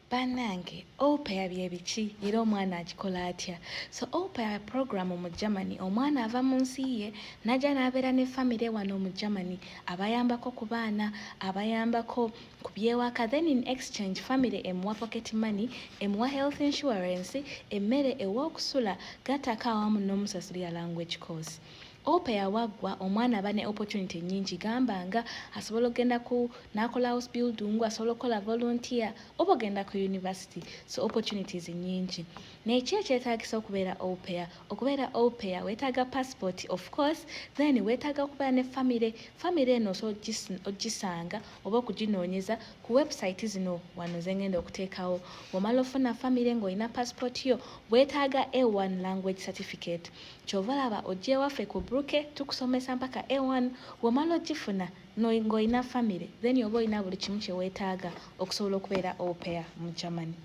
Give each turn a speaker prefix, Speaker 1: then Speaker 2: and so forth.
Speaker 1: Bannange, au pair bye biki era omwana akikola atya? So au pair program mu Germany, omwana ava mu nsi ye n'ajja n'abeera ne family wano mu Germany, abayambako ku baana, abayambako ku byewaka, then in exchange family emuwa pocket money, emuwa health insurance, emmere ew'okusula, gattako awamu n'omusasulira language course. Au pair waggwa omwana aba ne opportunity nnyingi, gamba nga asobola okgenda ku n'akola house building, asobola okukola volunteer, oba ogenda ku university, so opportunities nnyingi. Neki ekyetaagisa okubeera au pair? Okubeera au pair weetaaga passport of course, then weetaaga okubeera ne family. Family eno osobola ogisanga oba okuginoonyeza ku website zino wano ze ngenda okuteekawo. Bw'omala ofuna family ng'olina passport yo, weetaaga A1 language certificate. Ky'ova olaba ojja ewaffe ku Brooke tukusomesa mpaka A1. Bw'omala ogifuna ng'olina family, then oba olina buli kimu kye weetaaga okusobola okubeera au pair mu Germany.